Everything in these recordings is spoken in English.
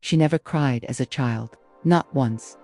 She never cried as a child. Not once.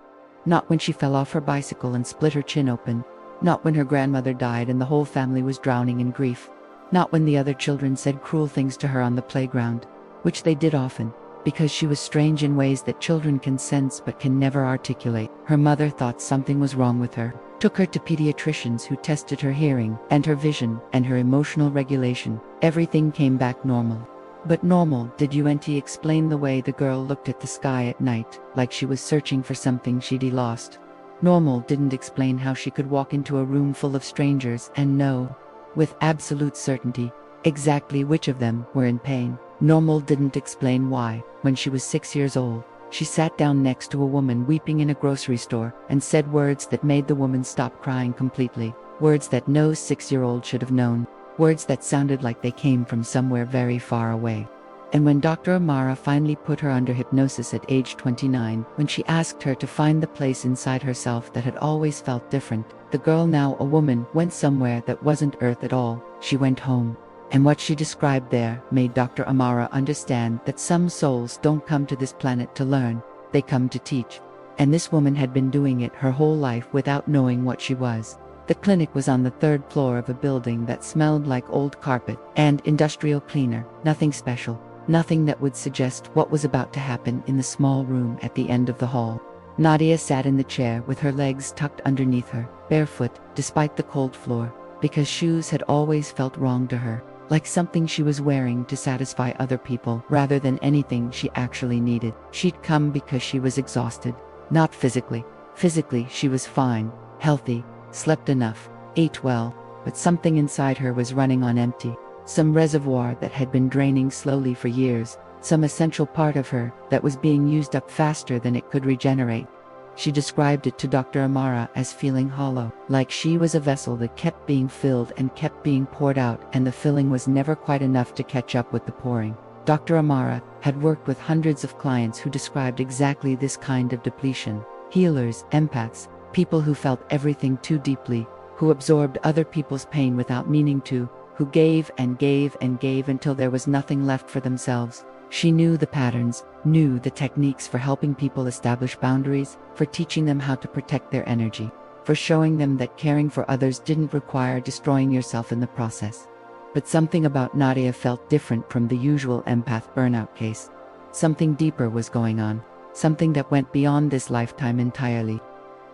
Not when she fell off her bicycle and split her chin open. Not when her grandmother died and the whole family was drowning in grief. Not when the other children said cruel things to her on the playground, which they did often, because she was strange in ways that children can sense but can never articulate. Her mother thought something was wrong with her, took her to pediatricians who tested her hearing and her vision and her emotional regulation. Everything came back normal. But normal didn't explain the way the girl looked at the sky at night, like she was searching for something she'd lost. Normal didn't explain how she could walk into a room full of strangers and know, with absolute certainty, exactly which of them were in pain. Normal didn't explain why, when she was 6 years old, she sat down next to a woman weeping in a grocery store and said words that made the woman stop crying completely, words that no 6-year-old should have known, words that sounded like they came from somewhere very far away. And when Dr. Amara finally put her under hypnosis at age 29, when she asked her to find the place inside herself that had always felt different, the girl, now a woman, went somewhere that wasn't Earth at all. She went home. And what she described there made Dr. Amara understand that some souls don't come to this planet to learn, they come to teach. And this woman had been doing it her whole life without knowing what she was. The clinic was on the 3rd floor of a building that smelled like old carpet and industrial cleaner. Nothing special, nothing that would suggest what was about to happen in the small room at the end of the hall. Nadia sat in the chair with her legs tucked underneath her, barefoot, despite the cold floor, because shoes had always felt wrong to her, like something she was wearing to satisfy other people rather than anything she actually needed. She'd come because she was exhausted, not physically. Physically, she was fine, healthy, slept enough, ate well, but something inside her was running on empty. Some reservoir that had been draining slowly for years, some essential part of her that was being used up faster than it could regenerate. She described it to Dr. Amara as feeling hollow, like she was a vessel that kept being filled and kept being poured out, and the filling was never quite enough to catch up with the pouring. Dr. Amara had worked with hundreds of clients who described exactly this kind of depletion. Healers, empaths, people who felt everything too deeply, who absorbed other people's pain without meaning to, who gave and gave and gave until there was nothing left for themselves. She knew the patterns, knew the techniques for helping people establish boundaries, for teaching them how to protect their energy, for showing them that caring for others didn't require destroying yourself in the process. But something about Nadia felt different from the usual empath burnout case. Something deeper was going on, something that went beyond this lifetime entirely.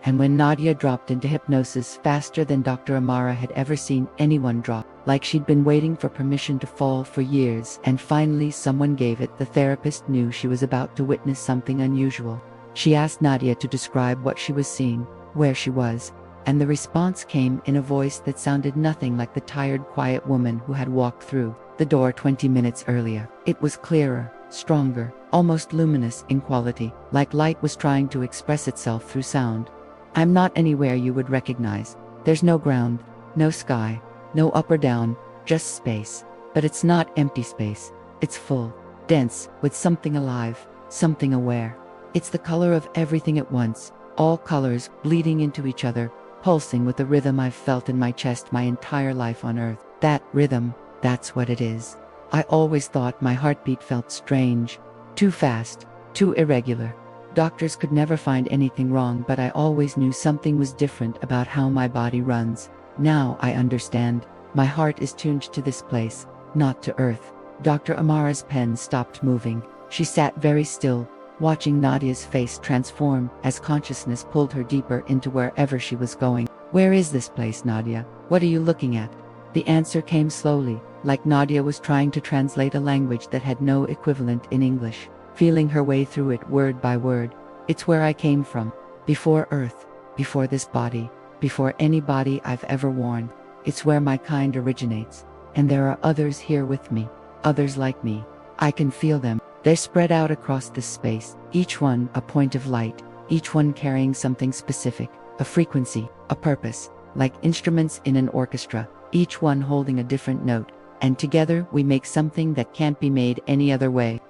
And when Nadia dropped into hypnosis faster than Dr. Amara had ever seen anyone drop, like she'd been waiting for permission to fall for years, and finally someone gave it, the therapist knew she was about to witness something unusual. She asked Nadia to describe what she was seeing, where she was, and the response came in a voice that sounded nothing like the tired, quiet woman who had walked through the door 20 minutes earlier. It was clearer, stronger, almost luminous in quality, like light was trying to express itself through sound. I'm not anywhere you would recognize. There's no ground, no sky, no up or down, just space. But it's not empty space. It's full, dense, with something alive, something aware. It's the color of everything at once, all colors bleeding into each other, pulsing with the rhythm I've felt in my chest my entire life on Earth. That rhythm, that's what it is. I always thought my heartbeat felt strange, too fast, too irregular. Doctors could never find anything wrong, but I always knew something was different about how my body runs. Now I understand. My heart is tuned to this place, not to Earth. Dr. Amara's pen stopped moving. She sat very still, watching Nadia's face transform as consciousness pulled her deeper into wherever she was going. Where is this place, Nadia? What are you looking at? The answer came slowly, like Nadia was trying to translate a language that had no equivalent in English, feeling her way through it word by word. It's where I came from, before Earth, before this body, before any body I've ever worn. It's where my kind originates, and there are others here with me, others like me. I can feel them. They're spread out across this space, each one a point of light, each one carrying something specific, a frequency, a purpose, like instruments in an orchestra, each one holding a different note, and together we make something that can't be made any other way.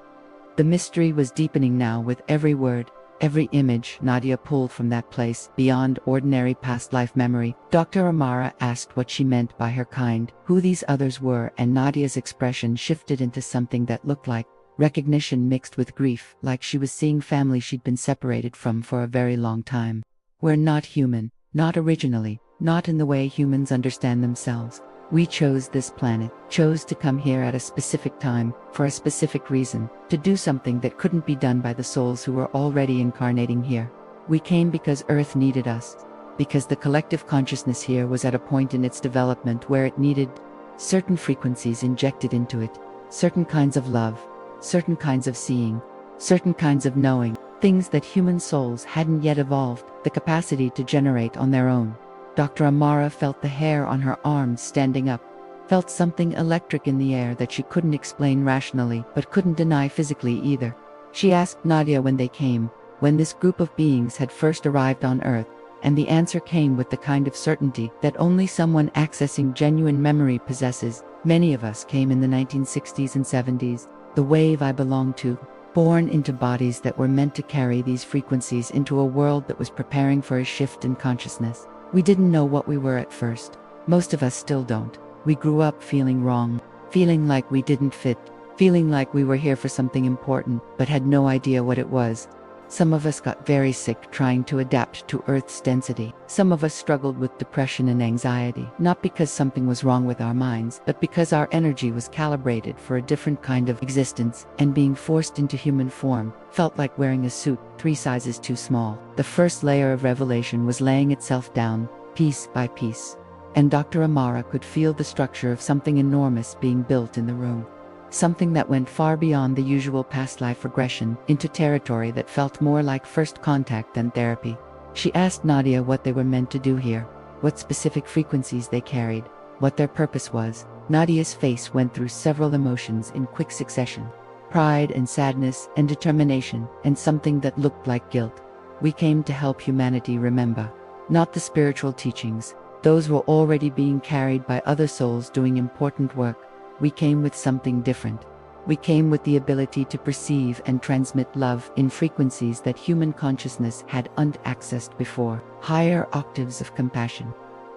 The mystery was deepening now with every word, every image Nadia pulled from that place beyond ordinary past life memory. Dr. Amara asked what she meant by her kind, who these others were, and Nadia's expression shifted into something that looked like recognition mixed with grief, like she was seeing family she'd been separated from for a very long time. We're not human, not originally, not in the way humans understand themselves. We chose this planet, chose to come here at a specific time, for a specific reason, to do something that couldn't be done by the souls who were already incarnating here. We came because Earth needed us, because the collective consciousness here was at a point in its development where it needed certain frequencies injected into it, certain kinds of love, certain kinds of seeing, certain kinds of knowing, things that human souls hadn't yet evolved the capacity to generate on their own. Dr. Amara felt the hair on her arms standing up, felt something electric in the air that she couldn't explain rationally but couldn't deny physically either. She asked Nadia when they came, when this group of beings had first arrived on Earth, and the answer came with the kind of certainty that only someone accessing genuine memory possesses. Many of us came in the 1960s and 70s, the wave I belonged to, born into bodies that were meant to carry these frequencies into a world that was preparing for a shift in consciousness. We didn't know what we were at first. Most of us still don't. We grew up feeling wrong, feeling like we didn't fit, feeling like we were here for something important, but had no idea what it was. Some of us got very sick trying to adapt to Earth's density. Some of us struggled with depression and anxiety, not because something was wrong with our minds, but because our energy was calibrated for a different kind of existence, and being forced into human form felt like wearing a suit 3 sizes too small. The first layer of revelation was laying itself down, piece by piece, and Dr. Amara could feel the structure of something enormous being built in the room. Something that went far beyond the usual past life regression, into territory that felt more like first contact than therapy. She asked Nadia what they were meant to do here, what specific frequencies they carried, what their purpose was. Nadia's face went through several emotions in quick succession: pride and sadness and determination, and something that looked like guilt. We came to help humanity remember. Not the spiritual teachings, those were already being carried by other souls doing important work. We came with something different. We came with the ability to perceive and transmit love in frequencies that human consciousness had unaccessed before. Higher octaves of compassion,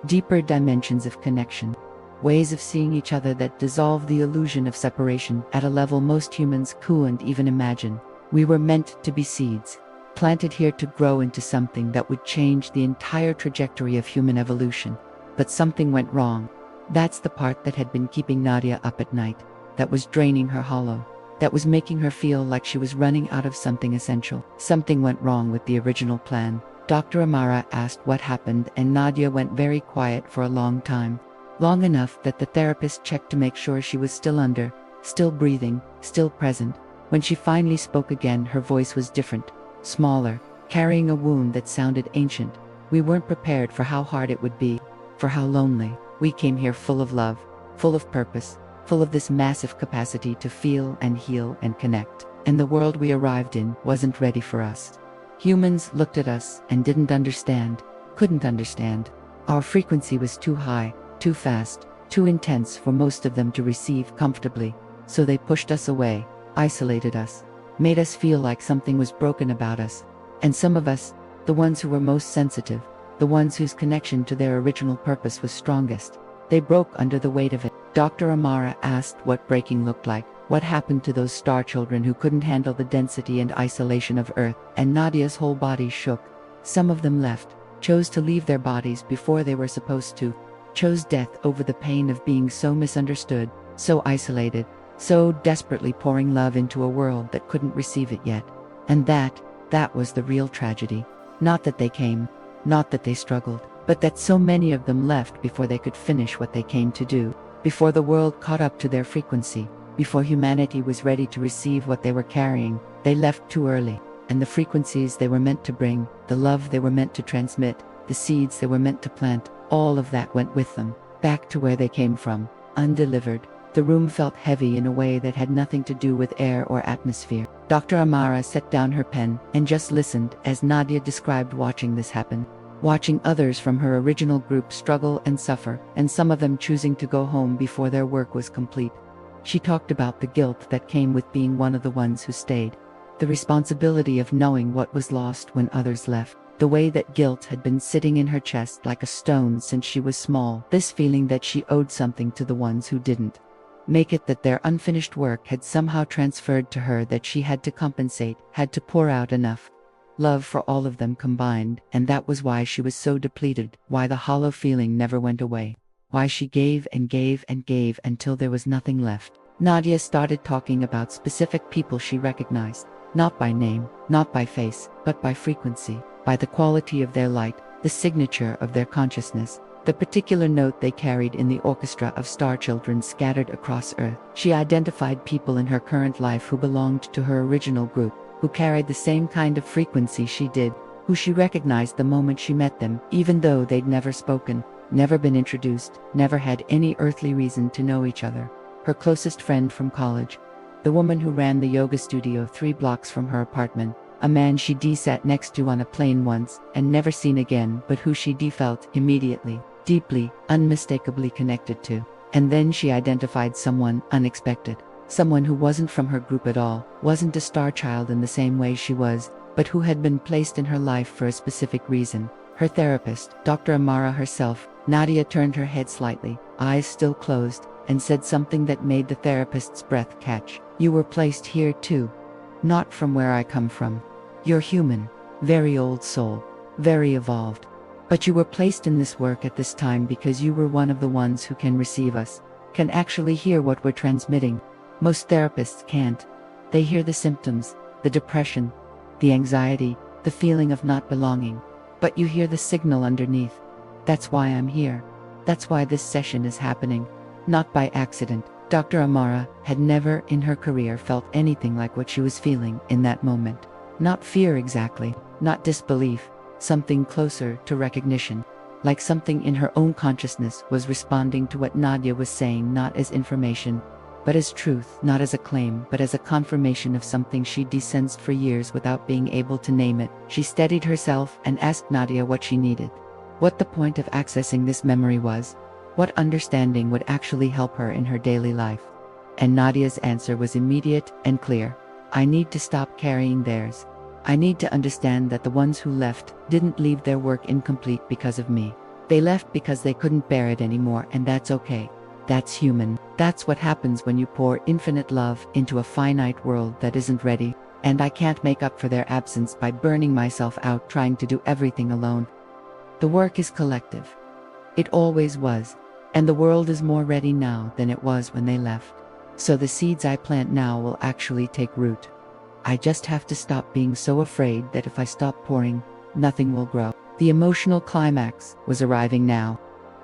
deeper dimensions of connection, ways of seeing each other that dissolve the illusion of separation at a level most humans couldn't even imagine. We were meant to be seeds, planted here to grow into something that would change the entire trajectory of human evolution. But something went wrong. That's the part that had been keeping Nadia up at night, that was draining her hollow, that was making her feel like she was running out of something essential. Something went wrong with the original plan. Dr. Amara asked what happened, and Nadia went very quiet for a long time. Long enough that the therapist checked to make sure she was still under, still breathing, still present. When she finally spoke again, her voice was different, smaller, carrying a wound that sounded ancient. We weren't prepared for how hard it would be, for how lonely. We came here full of love, full of purpose, full of this massive capacity to feel and heal and connect. And the world we arrived in wasn't ready for us. Humans looked at us and didn't understand, couldn't understand. Our frequency was too high, too fast, too intense for most of them to receive comfortably. So they pushed us away, isolated us, made us feel like something was broken about us. And some of us, the ones who were most sensitive, the ones whose connection to their original purpose was strongest, they broke under the weight of it. Dr. Amara asked what breaking looked like, what happened to those star children who couldn't handle the density and isolation of Earth, and Nadia's whole body shook. Some of them left, chose to leave their bodies before they were supposed to, chose death over the pain of being so misunderstood, so isolated, so desperately pouring love into a world that couldn't receive it yet. And that was the real tragedy. Not that they came, not that they struggled, but that so many of them left before they could finish what they came to do, before the world caught up to their frequency, before humanity was ready to receive what they were carrying. They left too early, and the frequencies they were meant to bring, the love they were meant to transmit, the seeds they were meant to plant, all of that went with them, back to where they came from, undelivered. The room felt heavy in a way that had nothing to do with air or atmosphere. Dr. Amara set down her pen and just listened as Nadia described watching this happen. Watching others from her original group struggle and suffer, and some of them choosing to go home before their work was complete. She talked about the guilt that came with being one of the ones who stayed, the responsibility of knowing what was lost when others left, the way that guilt had been sitting in her chest like a stone since she was small, this feeling that she owed something to the ones who didn't. Make it that their unfinished work had somehow transferred to her, that she had to compensate, had to pour out enough love for all of them combined, and that was why she was so depleted, why the hollow feeling never went away, why she gave and gave and gave until there was nothing left. Nadia started talking about specific people she recognized, not by name, not by face, but by frequency, by the quality of their light, the signature of their consciousness, the particular note they carried in the orchestra of star children scattered across Earth. She identified people in her current life who belonged to her original group, who carried the same kind of frequency she did, who she recognized the moment she met them, even though they'd never spoken, never been introduced, never had any earthly reason to know each other. Her closest friend from college, the woman who ran the yoga studio 3 blocks from her apartment, a man she sat next to on a plane once and never seen again, but who she felt immediately, deeply, unmistakably connected to. And then she identified someone unexpected. Someone who wasn't from her group at all, wasn't a star child in the same way she was, but who had been placed in her life for a specific reason. Her therapist, Dr. Amara herself. Nadia turned her head slightly, eyes still closed, and said something that made the therapist's breath catch. You were placed here too. Not from where I come from. You're human, very old soul, very evolved. But you were placed in this work at this time because you were one of the ones who can receive us, can actually hear what we're transmitting. Most therapists can't. They hear the symptoms, the depression, the anxiety, the feeling of not belonging. But you hear the signal underneath. That's why I'm here. That's why this session is happening. Not by accident. Dr. Amara had never in her career felt anything like what she was feeling in that moment. Not fear exactly, not disbelief, something closer to recognition. Like something in her own consciousness was responding to what Nadia was saying, not as information, but as truth, not as a claim, but as a confirmation of something she'd sensed for years without being able to name it. She steadied herself and asked Nadia what she needed, what the point of accessing this memory was, what understanding would actually help her in her daily life. And Nadia's answer was immediate and clear. I need to stop carrying theirs. I need to understand that the ones who left didn't leave their work incomplete because of me. They left because they couldn't bear it anymore, and that's okay. That's human. That's what happens when you pour infinite love into a finite world that isn't ready. And I can't make up for their absence by burning myself out trying to do everything alone. The work is collective. It always was. And the world is more ready now than it was when they left. So the seeds I plant now will actually take root. I just have to stop being so afraid that if I stop pouring, nothing will grow. The emotional climax was arriving now.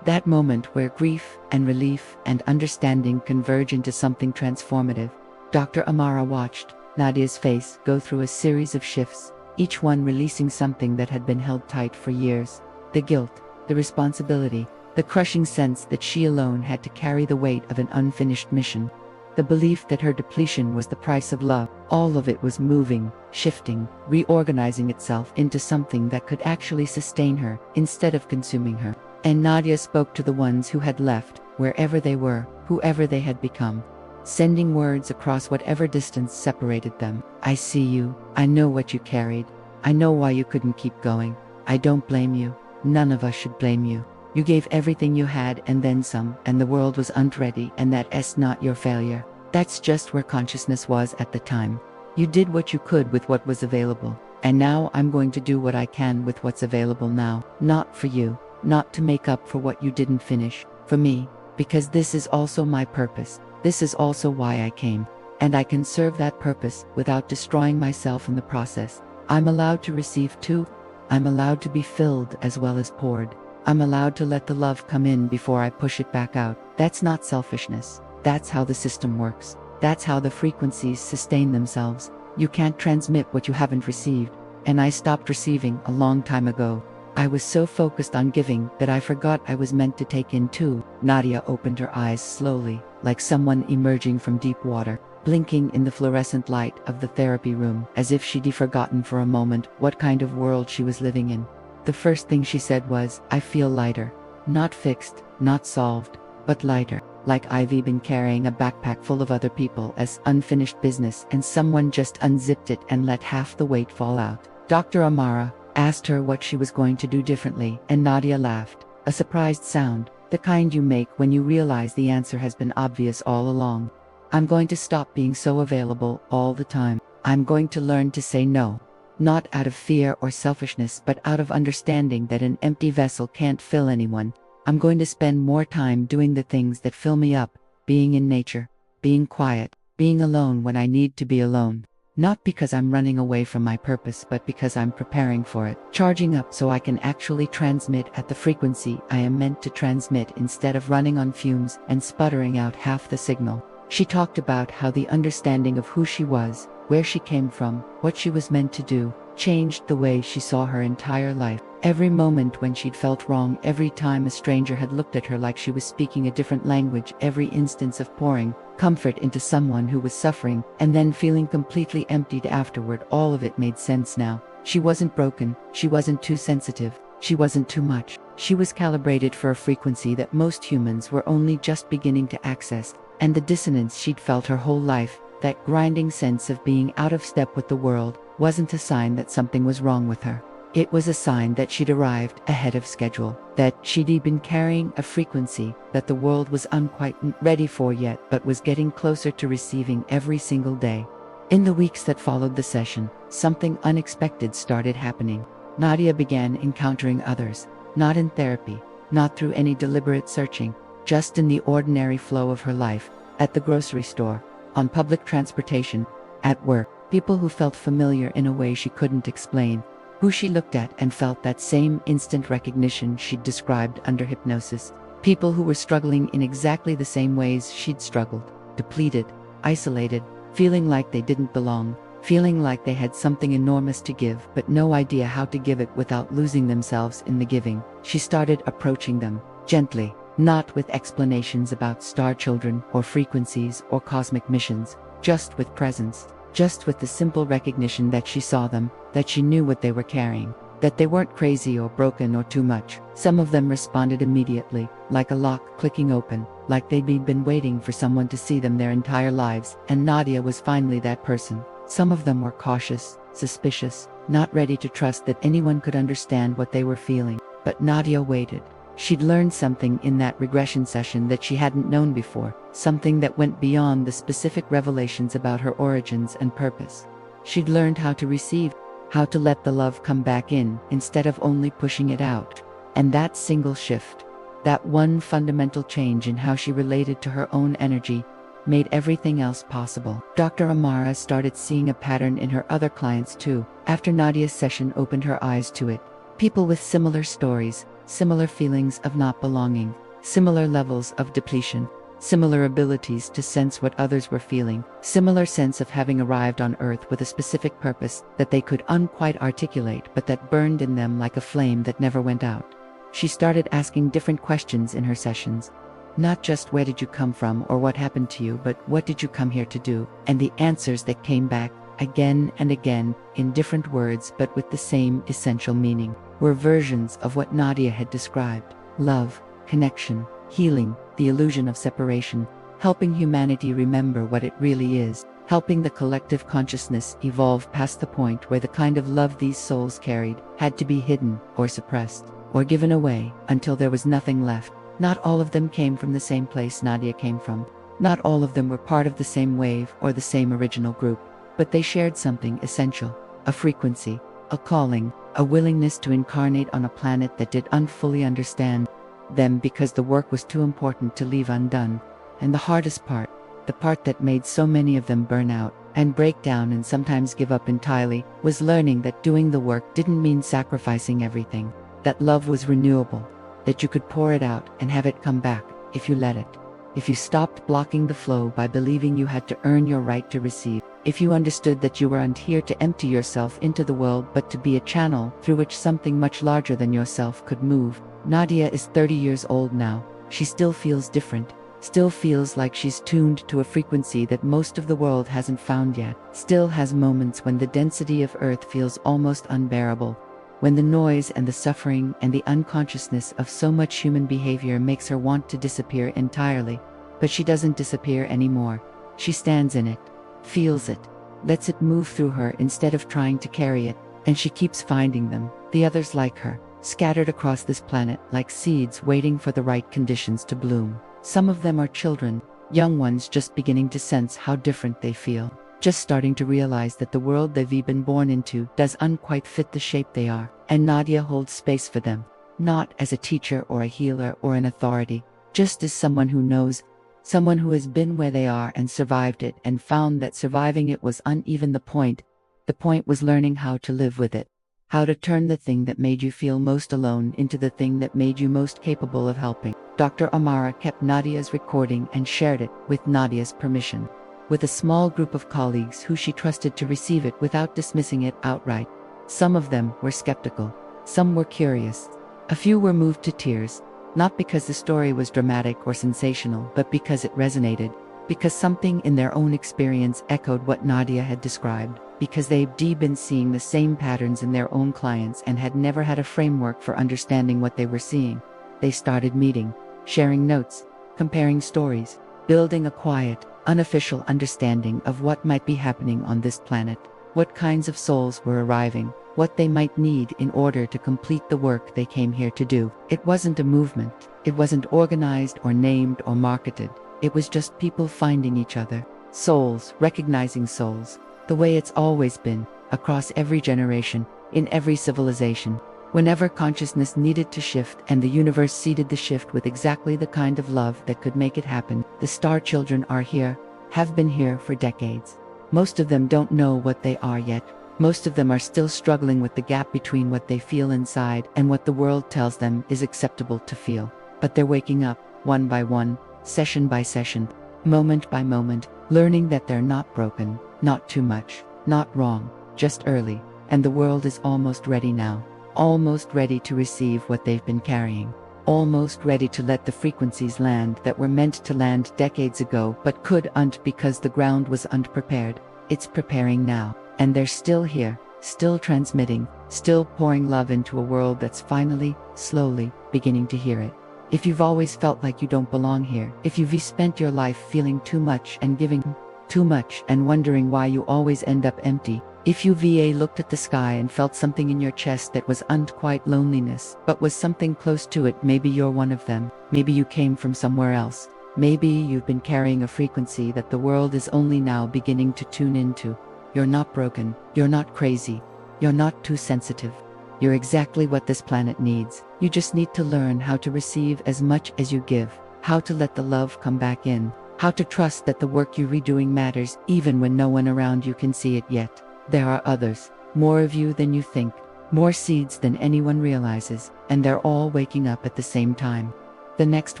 That moment where grief and relief and understanding converge into something transformative. Dr. Amara watched Nadia's face go through a series of shifts, each one releasing something that had been held tight for years. The guilt, the responsibility, the crushing sense that she alone had to carry the weight of an unfinished mission. The belief that her depletion was the price of love. All of it was moving, shifting, reorganizing itself into something that could actually sustain her instead of consuming her. And Nadia spoke to the ones who had left, wherever they were, whoever they had become, sending words across whatever distance separated them. I see you. I know what you carried. I know why you couldn't keep going. I don't blame you. None of us should blame you. You gave everything you had and then some, and the world was unready, and that's not your failure. That's just where consciousness was at the time. You did what you could with what was available. And now I'm going to do what I can with what's available now. Not for you. Not to make up for what you didn't finish. For me. Because this is also my purpose. This is also why I came. And I can serve that purpose without destroying myself in the process. I'm allowed to receive too. I'm allowed to be filled as well as poured. I'm allowed to let the love come in before I push it back out. That's not selfishness. That's how the system works. That's how the frequencies sustain themselves. You can't transmit what you haven't received. And I stopped receiving a long time ago. I was so focused on giving that I forgot I was meant to take in too. Nadia opened her eyes slowly, like someone emerging from deep water, blinking in the fluorescent light of the therapy room, as if she'd forgotten for a moment what kind of world she was living in. The first thing she said was, I feel lighter. Not fixed, not solved, but lighter. Like I've been carrying a backpack full of other people as unfinished business, and someone just unzipped it and let half the weight fall out. Dr. Amara asked her what she was going to do differently, and Nadia laughed, a surprised sound, The kind you make when you realize the answer has been obvious all along. I'm going to stop being so available all the time. I'm going to learn to say no. Not out of fear or selfishness, but out of understanding that an empty vessel can't fill anyone. I'm going to spend more time doing the things that fill me up, being in nature, being quiet, being alone when I need to be alone. Not because I'm running away from my purpose, but because I'm preparing for it, charging up so I can actually transmit at the frequency I am meant to transmit instead of running on fumes and sputtering out half the signal. She talked about how the understanding of who she was, where she came from, what she was meant to do, changed the way she saw her entire life. Every moment when she'd felt wrong, every time a stranger had looked at her like she was speaking a different language, every instance of pouring comfort into someone who was suffering and then feeling completely emptied afterward, all of it made sense now. She wasn't broken, she wasn't too sensitive, she wasn't too much. She was calibrated for a frequency that most humans were only just beginning to access, and the dissonance she'd felt her whole life, that grinding sense of being out of step with the world, wasn't a sign that something was wrong with her. It was a sign that she'd arrived ahead of schedule, that she'd been carrying a frequency that the world was unquite ready for yet, but was getting closer to receiving every single day. In the weeks that followed the session, something unexpected started happening. Nadia began encountering others, not in therapy, not through any deliberate searching, just in the ordinary flow of her life, at the grocery store, on public transportation, at work. People who felt familiar in a way she couldn't explain, who she looked at and felt that same instant recognition she'd described under hypnosis. People who were struggling in exactly the same ways she'd struggled, depleted, isolated, feeling like they didn't belong, feeling like they had something enormous to give but no idea how to give it without losing themselves in the giving. She started approaching them, gently, not with explanations about star children or frequencies or cosmic missions, just with presence. Just with the simple recognition that she saw them, that she knew what they were carrying, that they weren't crazy or broken or too much. Some of them responded immediately, like a lock clicking open, like they'd been waiting for someone to see them their entire lives, and Nadia was finally that person. Some of them were cautious, suspicious, not ready to trust that anyone could understand what they were feeling. But Nadia waited. She'd learned something in that regression session that she hadn't known before, something that went beyond the specific revelations about her origins and purpose. She'd learned how to receive, how to let the love come back in instead of only pushing it out. And that single shift, that one fundamental change in how she related to her own energy, made everything else possible. Dr. Amara started seeing a pattern in her other clients too, after Nadia's session opened her eyes to it. People with similar stories, similar feelings of not belonging, similar levels of depletion, similar abilities to sense what others were feeling, similar sense of having arrived on earth with a specific purpose that they could unquite articulate but that burned in them like a flame that never went out. She started asking different questions in her sessions. Not just where did you come from or what happened to you, but what did you come here to do? And the answers that came back, again and again, in different words but with the same essential meaning, were versions of what Nadia had described: love, connection, healing, the illusion of separation, helping humanity remember what it really is, helping the collective consciousness evolve past the point where the kind of love these souls carried had to be hidden or suppressed or given away until there was nothing left. Not all of them came from the same place Nadia came from. Not all of them were part of the same wave or the same original group, but they shared something essential: a frequency, a calling, a willingness to incarnate on a planet that did unfully understand them because the work was too important to leave undone. And the hardest part, the part that made so many of them burn out and break down and sometimes give up entirely, was learning that doing the work didn't mean sacrificing everything, that love was renewable, that you could pour it out and have it come back if you let it. If you stopped blocking the flow by believing you had to earn your right to receive, if you understood that you weren't here to empty yourself into the world but to be a channel through which something much larger than yourself could move. Nadia is 30 years old now. She still feels different, still feels like she's tuned to a frequency that most of the world hasn't found yet, still has moments when the density of Earth feels almost unbearable, when the noise and the suffering and the unconsciousness of so much human behavior makes her want to disappear entirely. But she doesn't disappear anymore. She stands in it, feels it, lets it move through her instead of trying to carry it, and she keeps finding them, the others like her, scattered across this planet like seeds waiting for the right conditions to bloom. Some of them are children, young ones just beginning to sense how different they feel, just starting to realize that the world they've been born into doesn't quite fit the shape they are. And Nadia holds space for them, not as a teacher or a healer or an authority, just as someone who knows, someone who has been where they are and survived it and found that surviving it was uneven the point. The point was learning how to live with it, how to turn the thing that made you feel most alone into the thing that made you most capable of helping. Dr. Amara kept Nadia's recording and shared it, with Nadia's permission, with a small group of colleagues who she trusted to receive it without dismissing it outright. Some of them were skeptical, some were curious, a few were moved to tears, not because the story was dramatic or sensational, but because it resonated, because something in their own experience echoed what Nadia had described, because they'd been seeing the same patterns in their own clients and had never had a framework for understanding what they were seeing. They started meeting, sharing notes, comparing stories, building a quiet, unofficial understanding of what might be happening on this planet, what kinds of souls were arriving, what they might need in order to complete the work they came here to do. It wasn't a movement, it wasn't organized or named or marketed, it was just people finding each other, souls recognizing souls, the way it's always been, across every generation, in every civilization. Whenever consciousness needed to shift and the universe seeded the shift with exactly the kind of love that could make it happen, the star children are here, have been here for decades. Most of them don't know what they are yet. Most of them are still struggling with the gap between what they feel inside and what the world tells them is acceptable to feel. But they're waking up, one by one, session by session, moment by moment, learning that they're not broken, not too much, not wrong, just early, and the world is almost ready now. Almost ready to receive what they've been carrying. Almost ready to let the frequencies land that were meant to land decades ago but couldn't because the ground was unprepared. It's preparing now, and they're still here, still transmitting, still pouring love into a world that's finally, slowly, beginning to hear it. If you've always felt like you don't belong here, if you've spent your life feeling too much and giving too much and wondering why you always end up empty, if you looked at the sky and felt something in your chest that wasn't quite loneliness, but was something close to it, maybe you're one of them. Maybe you came from somewhere else. Maybe you've been carrying a frequency that the world is only now beginning to tune into. You're not broken. You're not crazy. You're not too sensitive. You're exactly what this planet needs. You just need to learn how to receive as much as you give, how to let the love come back in, how to trust that the work you're redoing matters even when no one around you can see it yet. There are others, more of you than you think, more seeds than anyone realizes, and they're all waking up at the same time. The next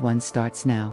one starts now.